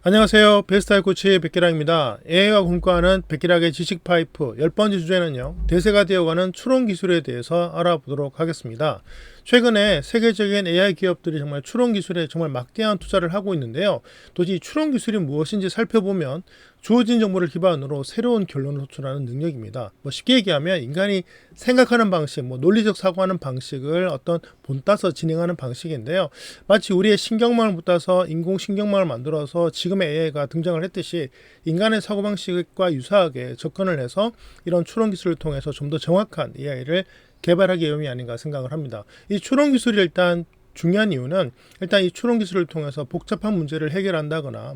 안녕하세요. 베스트아이 코치 백기락입니다. AI와 공과하는 백기락의 지식 파이프 10번째 주제는요. 대세가 되어가는 추론 기술에 대해서 알아보도록 하겠습니다. 최근에 세계적인 AI 기업들이 정말 추론 기술에 정말 막대한 투자를 하고 있는데요. 도대체 추론 기술이 무엇인지 살펴보면 주어진 정보를 기반으로 새로운 결론을 도출하는 능력입니다. 쉽게 얘기하면 인간이 생각하는 방식, 논리적 사고하는 방식을 어떤 본따서 진행하는 방식인데요. 마치 우리의 신경망을 붙여서 인공신경망을 만들어서 지금의 AI가 등장을 했듯이 인간의 사고방식과 유사하게 접근을 해서 이런 추론 기술을 통해서 좀 더 정확한 AI를 개발하기 위함이 아닌가 생각을 합니다. 이 추론 기술이 일단 중요한 이유는 일단 이 추론 기술을 통해서 복잡한 문제를 해결한다거나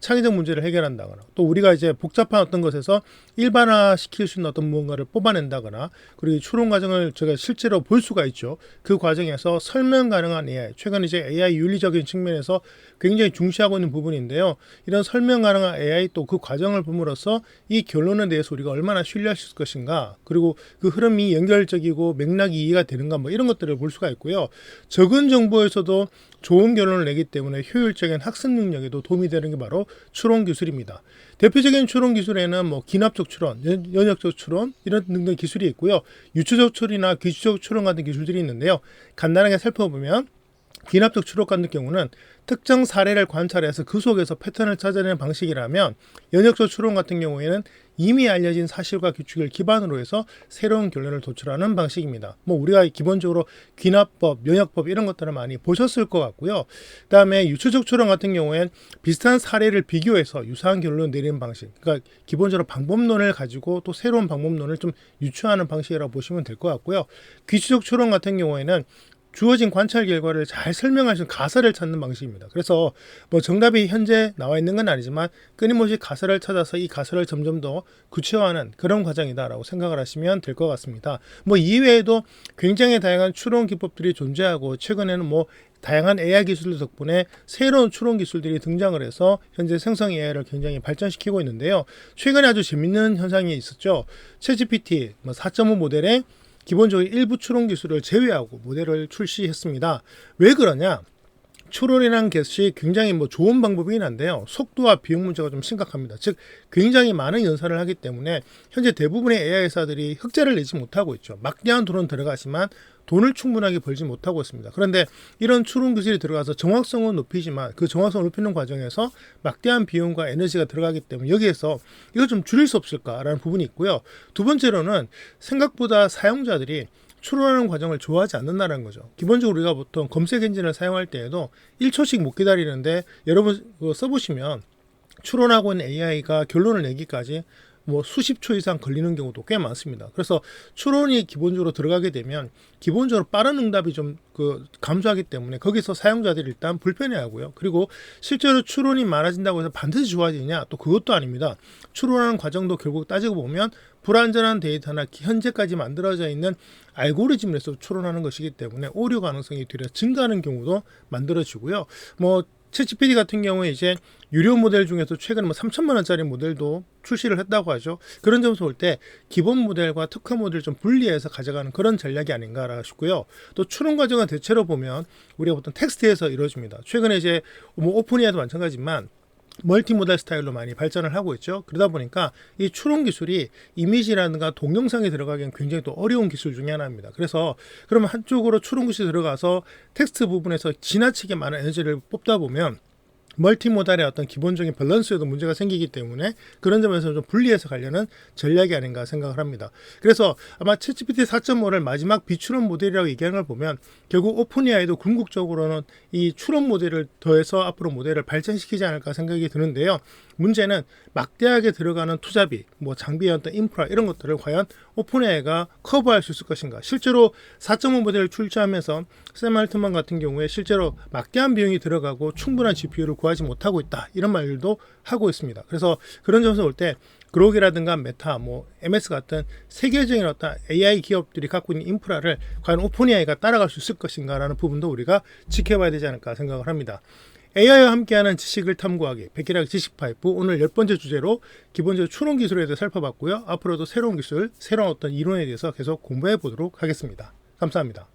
창의적 문제를 해결한다거나 또 우리가 이제 복잡한 어떤 것에서 일반화 시킬 수 있는 어떤 무언가를 뽑아낸다거나 그리고 이 추론 과정을 제가 실제로 볼 수가 있죠. 그 과정에서 설명 가능한 AI, 최근 이제 AI 윤리적인 측면에서 굉장히 중시하고 있는 부분인데요. 이런 설명 가능한 AI 또 그 과정을 봄으로써 이 결론에 대해서 우리가 얼마나 신뢰할 수 있을 것인가, 그리고 그 흐름이 연결적이고 맥락이 이해가 되는가 이런 것들을 볼 수가 있고요. 적은 정보에서도 좋은 결론을 내기 때문에 효율적인 학습 능력에도 도움이 되는 게 바로 추론 기술입니다. 대표적인 추론 기술에는 기납적 추론, 연역적 추론 이런 등등 기술이 있고요. 유추적 추론이나 귀추적 추론 같은 기술들이 있는데요. 간단하게 살펴보면 귀납적 추론 같은 경우는 특정 사례를 관찰해서 그 속에서 패턴을 찾아내는 방식이라면, 연역적 추론 같은 경우에는 이미 알려진 사실과 규칙을 기반으로 해서 새로운 결론을 도출하는 방식입니다. 우리가 기본적으로 귀납법, 연역법 이런 것들을 많이 보셨을 것 같고요. 그 다음에 유추적 추론 같은 경우에는 비슷한 사례를 비교해서 유사한 결론을 내리는 방식, 그러니까 기본적으로 방법론을 가지고 또 새로운 방법론을 좀 유추하는 방식이라고 보시면 될 것 같고요. 귀추적 추론 같은 경우에는 주어진 관찰 결과를 잘 설명할 수 있는 가설을 찾는 방식입니다. 그래서 정답이 현재 나와 있는 건 아니지만 끊임없이 가설을 찾아서 이 가설을 점점 더 구체화하는 그런 과정이다라고 생각을 하시면 될 것 같습니다. 이외에도 굉장히 다양한 추론 기법들이 존재하고, 최근에는 다양한 AI 기술들 덕분에 새로운 추론 기술들이 등장을 해서 현재 생성 AI를 굉장히 발전시키고 있는데요. 최근에 아주 재밌는 현상이 있었죠. 챗GPT 4.5 모델에 기본적인 일부 추론 기술을 제외하고 모델을 출시했습니다. 왜 그러냐? 추론이라는 것이 굉장히 좋은 방법이긴 한데요. 속도와 비용 문제가 좀 심각합니다. 즉 굉장히 많은 연산을 하기 때문에 현재 대부분의 AI 회사들이 흑자를 내지 못하고 있죠. 막대한 돈은 들어가지만 돈을 충분하게 벌지 못하고 있습니다. 그런데 이런 추론 기술이 들어가서 정확성은 높이지만 그 정확성을 높이는 과정에서 막대한 비용과 에너지가 들어가기 때문에 여기에서 이거 좀 줄일 수 없을까라는 부분이 있고요. 두 번째로는 생각보다 사용자들이 추론하는 과정을 좋아하지 않는다는 거죠. 기본적으로 우리가 보통 검색 엔진을 사용할 때에도 1초씩 못 기다리는데, 여러분 써보시면 추론하고 있는 AI가 결론을 내기까지 수십 초 이상 걸리는 경우도 꽤 많습니다. 그래서 추론이 기본적으로 들어가게 되면 기본적으로 빠른 응답이 좀 감소하기 때문에 거기서 사용자들이 일단 불편해하고요. 그리고 실제로 추론이 많아진다고 해서 반드시 좋아지냐? 또 그것도 아닙니다. 추론하는 과정도 결국 따지고 보면 불완전한 데이터나 현재까지 만들어져 있는 알고리즘에서 추론하는 것이기 때문에 오류 가능성이 되려 증가하는 경우도 만들어지고요. 챗GPT 같은 경우에 이제 유료 모델 중에서 최근에 3천만 원짜리 모델도 출시를 했다고 하죠. 그런 점에서 볼 때 기본 모델과 특화 모델을 좀 분리해서 가져가는 그런 전략이 아닌가 싶고요. 또 추론 과정은 대체로 보면 우리가 보통 텍스트에서 이루어집니다. 최근에 이제 오픈AI도 마찬가지지만 멀티모달 스타일로 많이 발전을 하고 있죠. 그러다 보니까 이 추론 기술이 이미지라든가 동영상에 들어가기엔 굉장히 또 어려운 기술 중에 하나입니다. 그래서 그러면 한쪽으로 추론 기술이 들어가서 텍스트 부분에서 지나치게 많은 에너지를 뽑다 보면 멀티모달의 어떤 기본적인 밸런스에도 문제가 생기기 때문에 그런 점에서 좀 분리해서 가려는 전략이 아닌가 생각을 합니다. 그래서 아마 챗GPT 4.5를 마지막 비추론 모델이라고 얘기하는 걸 보면 결국 오픈AI도 궁극적으로는 이 추론 모델을 더해서 앞으로 모델을 발전시키지 않을까 생각이 드는데요. 문제는 막대하게 들어가는 투자비, 장비의 어떤 인프라 이런 것들을 과연 오픈AI가 커버할 수 있을 것인가. 실제로 4.5 모델을 출시하면서 샘 알트만 같은 경우에 실제로 막대한 비용이 들어가고 충분한 GPU를 구하지 못하고 있다, 이런 말도 하고 있습니다. 그래서 그런 점에서 볼 때 그록이라든가 메타, MS 같은 세계적인 어떤 AI 기업들이 갖고 있는 인프라를 과연 오픈AI가 따라갈 수 있을 것인가라는 부분도 우리가 지켜봐야 되지 않을까 생각을 합니다. AI와 함께하는 지식을 탐구하기, 백기락 지식 파이프, 오늘 10번째 주제로 기본적으로 추론 기술에 대해서 살펴봤고요. 앞으로도 새로운 기술, 새로운 어떤 이론에 대해서 계속 공부해 보도록 하겠습니다. 감사합니다.